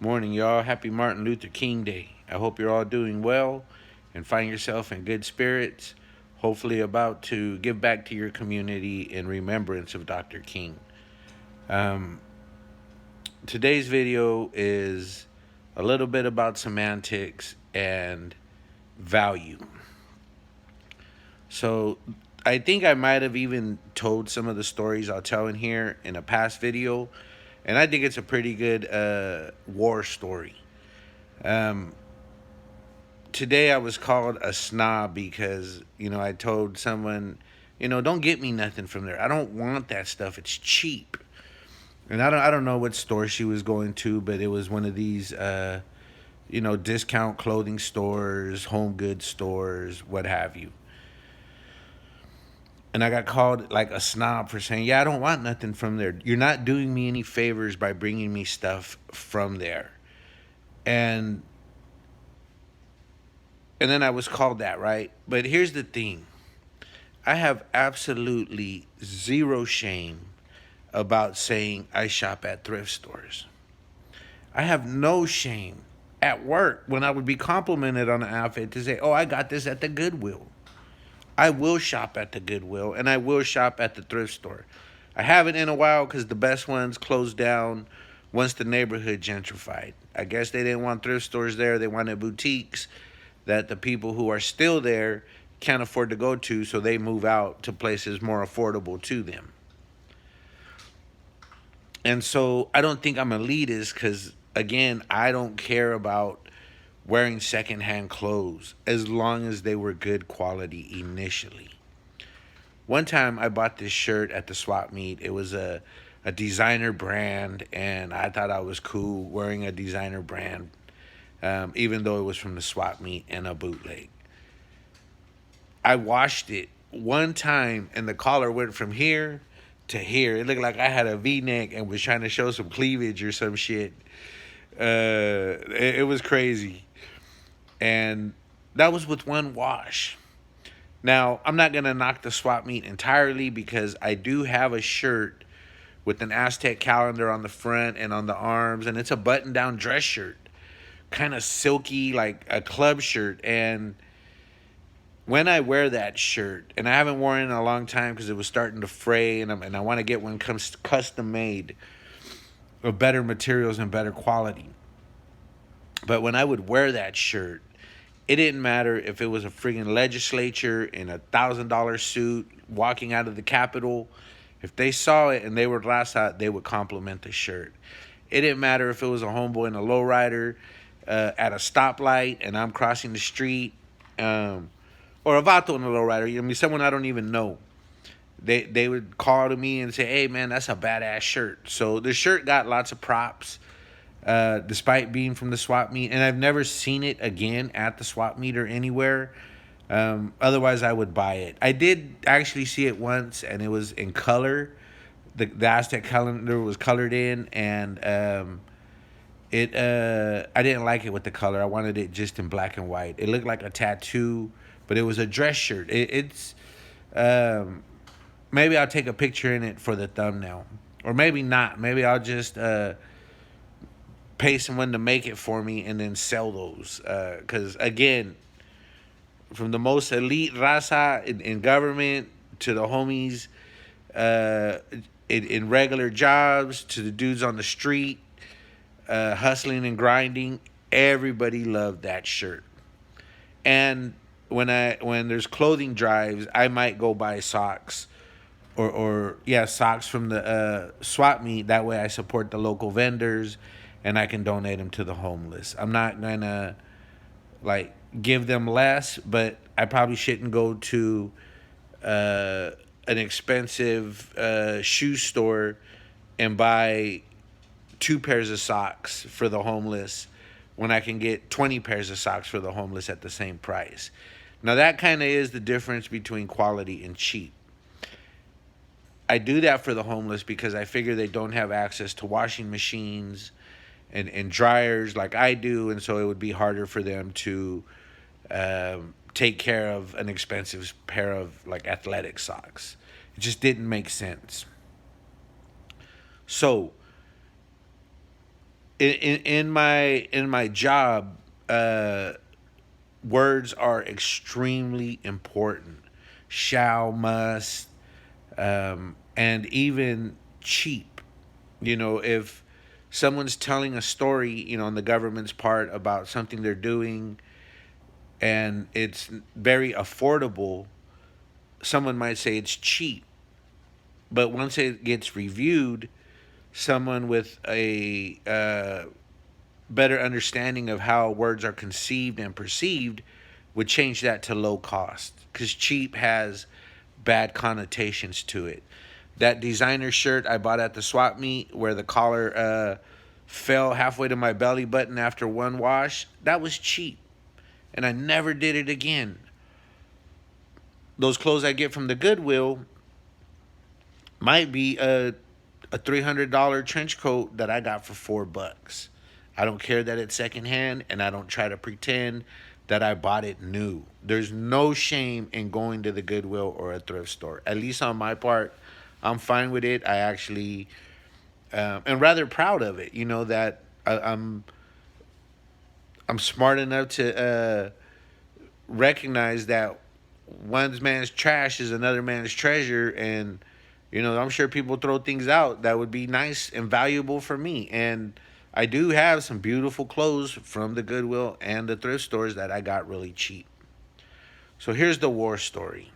Morning, y'all. Happy Martin Luther King Day. I hope you're all doing well and find yourself in good spirits. Hopefully, about to give back to your community in remembrance of Dr. King. Um, Today's video is a little bit about semantics and value. So, I think I might have even told some of the stories I'll tell in here in a past video, and I think it's a pretty good war story. Um, Today I was called a snob because, I told someone, don't get me nothing from there. I don't want that stuff. It's cheap. And I don't know what store she was going to, but it was one of these discount clothing stores, home goods stores, what have you. And I got called like a snob for saying, "Yeah, I don't want nothing from there. You're not doing me any favors by bringing me stuff from there." And and then I was called that, right? But here's the thing. I have absolutely zero shame about saying I shop at thrift stores. I have no shame at work when I would be complimented on an outfit to say, "Oh, I got this at the Goodwill." I will shop at the Goodwill and I will shop at the thrift store. I haven't in a while because the best ones closed down once the neighborhood gentrified. I guess they didn't want thrift stores there, they wanted boutiques that the people who are still there can't afford to go to, so they move out to places more affordable to them. And so I don't think I'm elitist because, again, I don't care about wearing secondhand clothes as long as they were good quality initially. One time I bought this shirt at the swap meet. It was a designer brand, and I thought I was cool wearing a designer brand, even though it was from the swap meet and a bootleg. I washed it one time, and the collar went from here to here. It looked like I had a V-neck and was trying to show some cleavage or some shit. It was crazy, and that was with one wash. Now I'm not gonna knock the swap meet entirely because I do have a shirt with an Aztec calendar on the front and on the arms, and it's a button-down dress shirt, kind of silky, like a club shirt. And when I wear that shirt, and I haven't worn it in a long time because it was starting to fray, and I want to get one comes custom made of better materials and better quality. But when I would wear that shirt, it didn't matter if it was a friggin' legislature in $1,000 suit walking out of the Capitol. If they saw it and they were raza, they would compliment the shirt. It didn't matter if it was a homeboy in a lowrider at a stoplight and I'm crossing the street. Or a vato in a lowrider. I mean, someone I don't even know. They would call to me and say, "Hey, man, that's a badass shirt." So the shirt got lots of props, despite being from the swap meet, and I've never seen it again at the swap meet or anywhere. Otherwise, I would buy it. I did actually see it once, and it was in color. The Aztec calendar was colored in, and I didn't like it with the color. I wanted it just in black and white. It looked like a tattoo, but it was a dress shirt. It's um, maybe I'll take a picture in it for the thumbnail, or maybe not. Maybe I'll just pay someone to make it for me and then sell those. Because again, from the most elite raza in government to the homies uh, in regular jobs to the dudes on the street hustling and grinding, everybody loved that shirt. And when there's clothing drives, I might go buy socks or yeah, socks from the swap meet. That way I support the local vendors and I can donate them to the homeless. I'm not gonna like give them less, but I probably shouldn't go to uh, an expensive shoe store and buy two pairs of socks for the homeless when I can get 20 pairs of socks for the homeless at the same price. Now, that kind of is the difference between quality and cheap. I do that for the homeless because I figure they don't have access to washing machines and dryers like I do, and so it would be harder for them to take care of an expensive pair of like athletic socks. It just didn't make sense. So In my job, words are extremely important. Shall, must, and even cheap. If someone's telling a story, on the government's part about something they're doing, and it's very affordable, someone might say it's cheap. But once it gets reviewed, someone with a better understanding of how words are conceived and perceived would change that to low cost, because cheap has bad connotations to it. That designer shirt I bought at the swap meet where the collar fell halfway to my belly button after one wash, that was cheap. And I never did it again. Those clothes I get from the Goodwill might be a $300 trench coat that I got for $4. I don't care that it's secondhand, and I don't try to pretend that I bought it new. There's no shame in going to the Goodwill or a thrift store. At least on my part, I'm fine with it. I actually am rather proud of it. That I'm smart enough to recognize that one man's trash is another man's treasure, and I'm sure people throw things out that would be nice and valuable for me. And I do have some beautiful clothes from the Goodwill and the thrift stores that I got really cheap. So here's the war story.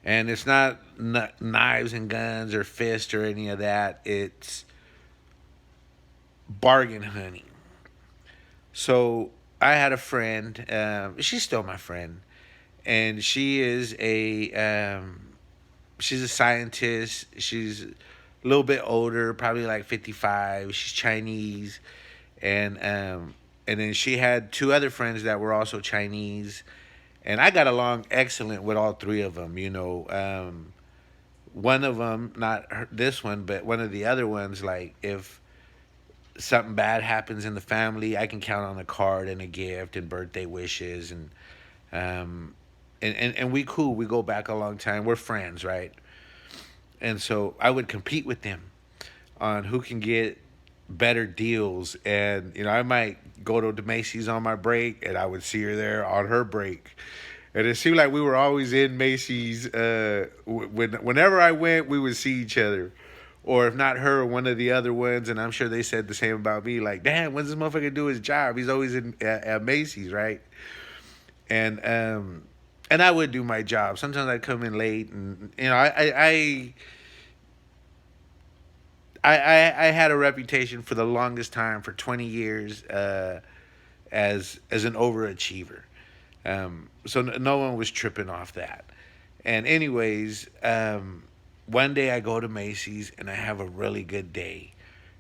And it's not knives and guns or fists or any of that. It's bargain hunting. So I had a friend. She's still my friend, and she's a scientist. She's a little bit older, probably like 55. She's Chinese, and then she had two other friends that were also Chinese, and I got along excellent with all three of them. One of them, not this one, but one of the other ones, like if something bad happens in the family, I can count on a card and a gift and birthday wishes, um, and we cool. We go back a long time. We're friends, right? And so I would compete with them on who can get better deals. And I might go to the Macy's on my break, and I would see her there on her break. And it seemed like we were always in Macy's. Whenever I went, we would see each other, or if not her, one of the other ones. And I'm sure they said the same about me. Like, damn, when's this motherfucker do his job? He's always at Macy's, right? And and I would do my job. Sometimes I'd come in late, and I had a reputation for the longest time, for 20 years, as an overachiever. So no one was tripping off that. And anyways, one day I go to Macy's and I have a really good day.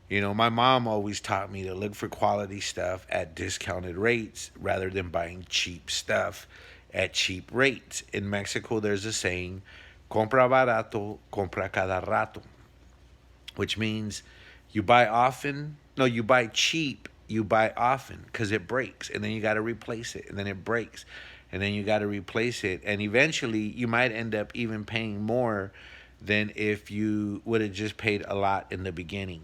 My mom always taught me to look for quality stuff at discounted rates rather than buying cheap stuff at cheap rates. In Mexico, there's a saying, compra barato, compra cada rato, which means you buy often. No, you buy cheap, you buy often because it breaks, and then you got to replace it, and then it breaks, and then you got to replace it, and eventually you might end up even paying more than if you would have just paid a lot in the beginning.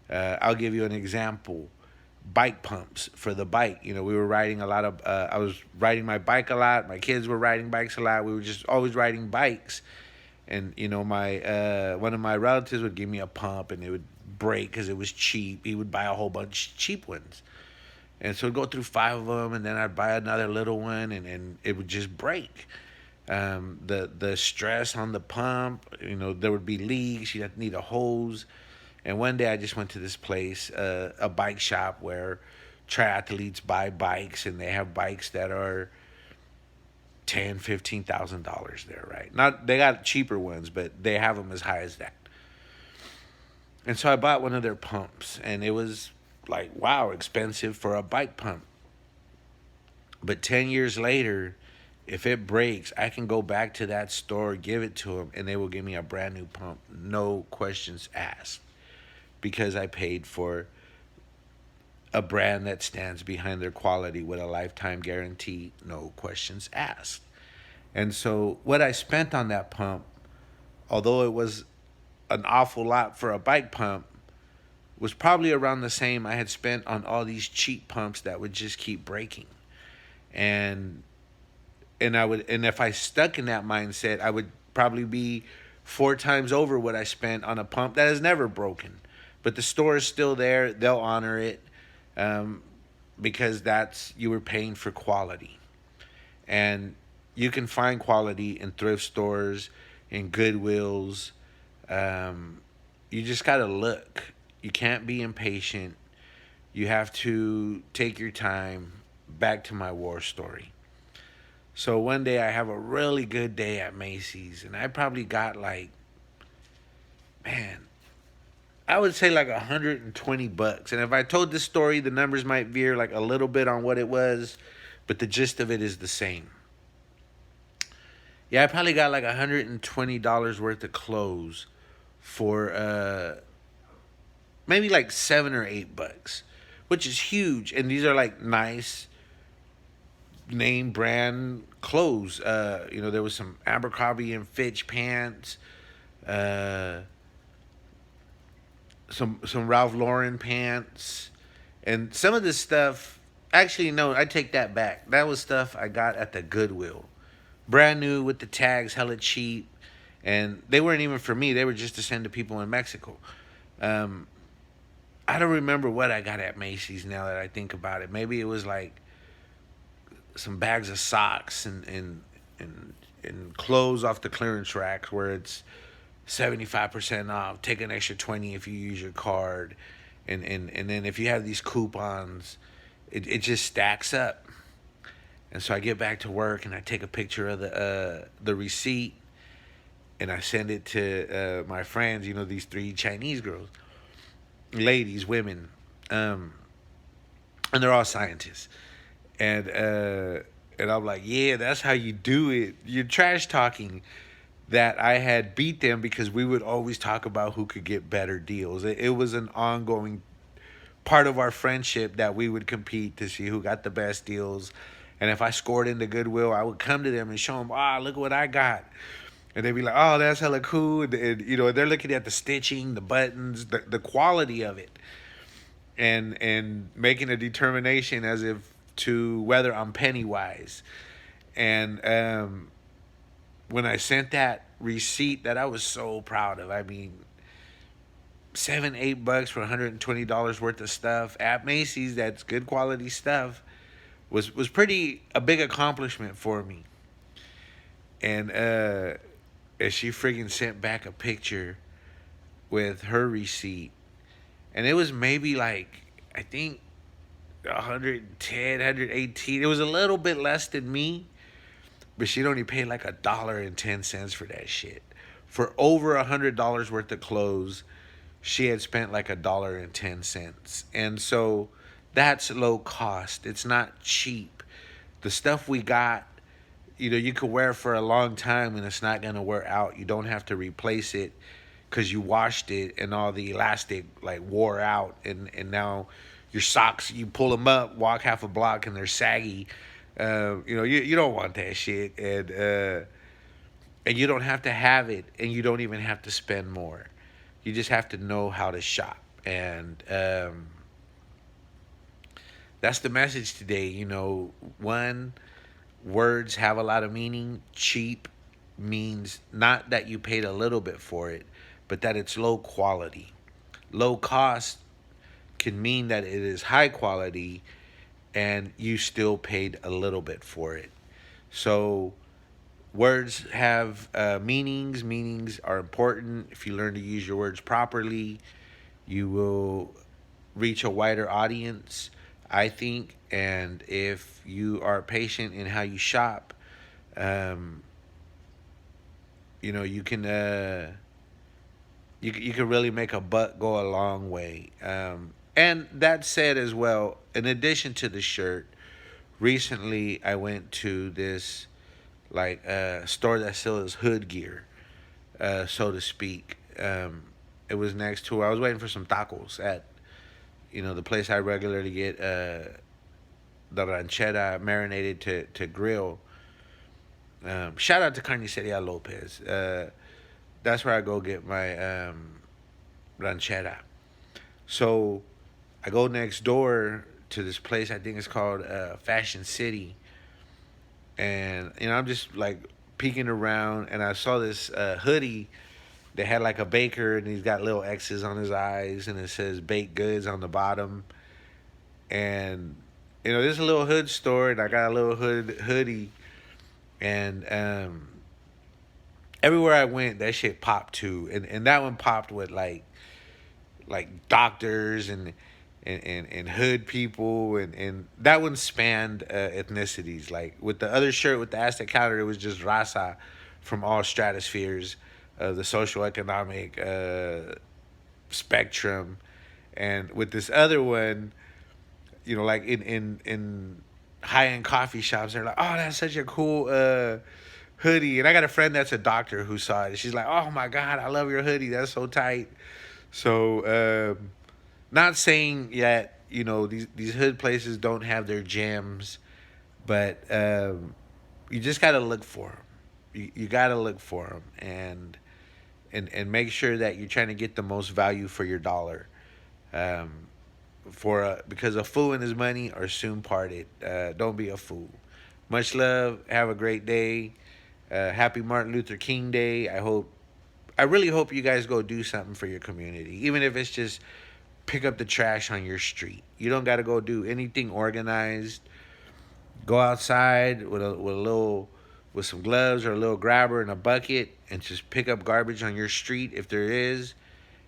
I'll give you an example. Bike pumps for the bike. We were riding a lot of. I was riding my bike a lot. My kids were riding bikes a lot. We were just always riding bikes, and my one of my relatives would give me a pump, and it would break because it was cheap. He would buy a whole bunch of cheap ones, and so I'd go through five of them, and then I'd buy another little one, and it would just break. The stress on the pump, there would be leaks. You'd have to need a hose. And one day I just went to this place, a bike shop where triathletes buy bikes, and they have bikes that are $10,000, $15,000 there, right? Not they got cheaper ones, but they have them as high as that. And so I bought one of their pumps, and it was like, wow, expensive for a bike pump. But 10 years later, if it breaks, I can go back to that store, give it to them, and they will give me a brand new pump, no questions asked, because I paid for a brand that stands behind their quality with a lifetime guarantee, no questions asked. And so what I spent on that pump, although it was an awful lot for a bike pump, was probably around the same I had spent on all these cheap pumps that would just keep breaking. And and if I stuck in that mindset, I would probably be 4 times over what I spent on a pump that has never broken. But the store is still there; they'll honor it, um, because that's you were paying for quality, and you can find quality in thrift stores, in Goodwills. Um, you just gotta look. You can't be impatient. You have to take your time. Back to my war story. So one day I have a really good day at Macy's, and I probably got like, man, I would say like $120. And if I told this story, the numbers might veer like a little bit on what it was, but the gist of it is the same. Yeah, I probably got like $120 worth of clothes for maybe like $7 or $8, which is huge. And these are like nice name brand clothes. There was some Abercrombie and Fitch pants, uh, some Ralph Lauren pants, and some of this stuff. Actually, no, I take that back. That was stuff I got at the Goodwill, brand new with the tags, hella cheap, and they weren't even for me. They were just to send to people in Mexico. Um, I don't remember what I got at Macy's now that I think about it. Maybe it was like some bags of socks and clothes off the clearance racks where it's 75% off. Take an extra 20 if you use your card, and then if you have these coupons, it just stacks up. And so I get back to work and I take a picture of the receipt and I send it to my friends. These three Chinese girls, ladies, women, and they're all scientists. And I'm like, yeah, that's how you do it. You're trash talking that I had beat them because we would always talk about who could get better deals. It was an ongoing part of our friendship that we would compete to see who got the best deals. And if I scored into Goodwill, I would come to them and show them, look what I got. And they'd be like, oh, that's hella cool. And they're looking at the stitching, the buttons, the quality of it, and making a determination as if to whether I'm penny wise. And when I sent that receipt that I was so proud of, I mean, $7-8 for $120 worth of stuff at Macy's, that's good quality stuff, was pretty a big accomplishment for me. And she friggin' sent back a picture with her receipt, and it was maybe like, I think 110, 118. It was a little bit less than me, but she'd only paid like $1.10 for that shit. For over $100 worth of clothes, she had spent like $1.10. And so that's low cost. It's not cheap. The stuff we got, you could wear for a long time and it's not gonna wear out. You don't have to replace it because you washed it and all the elastic like wore out, and now your socks, you pull them up, walk half a block, and they're saggy. You don't want that shit, and you don't have to have it, and you don't even have to spend more. You just have to know how to shop, and that's the message today. One, words have a lot of meaning. Cheap means not that you paid a little bit for it, but that it's low quality. Low cost can mean that it is high quality and you still paid a little bit for it. So words have meanings. Meanings are important. If you learn to use your words properly, you will reach a wider audience, I think. And if you are patient in how you shop, um, you can you can really make a buck go a long way. And that said, as well, in addition to the shirt, recently I went to this like store that sells hood gear, so to speak. It was next to, I was waiting for some tacos at the place I regularly get the ranchera marinated to grill. Shout out to Carniceria Lopez. That's where I go get my ranchera. So I go next door to this place. I think it's called Fashion City, and I'm just like peeking around, and I saw this hoodie that had like a baker, and he's got little X's on his eyes, and it says baked goods on the bottom. And this is a little hood store, and I got a little hoodie, and everywhere I went, that shit popped too, and that one popped with like doctors and hood people, and that one spanned ethnicities. Like with the other shirt with the Aztec counter, it was just raza from all stratospheres of the social economic spectrum, and with this other one, like in high end coffee shops, they're like, "Oh, that's such a cool hoodie." And I got a friend that's a doctor who saw it. She's like, "Oh my god, I love your hoodie. That's so tight." So, not saying yet, these hood places don't have their gems, but you just gotta look for them. You gotta look for them, and make sure that you're trying to get the most value for your dollar. Um, because a fool and his money are soon parted. Don't be a fool. Much love. Have a great day. Happy Martin Luther King Day. I really hope you guys go do something for your community, even if it's just pick up the trash on your street. You don't got to go do anything organized. Go outside with some gloves or a little grabber and a bucket, and just pick up garbage on your street if there is.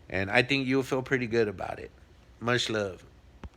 And I think you'll feel pretty good about it. Much love.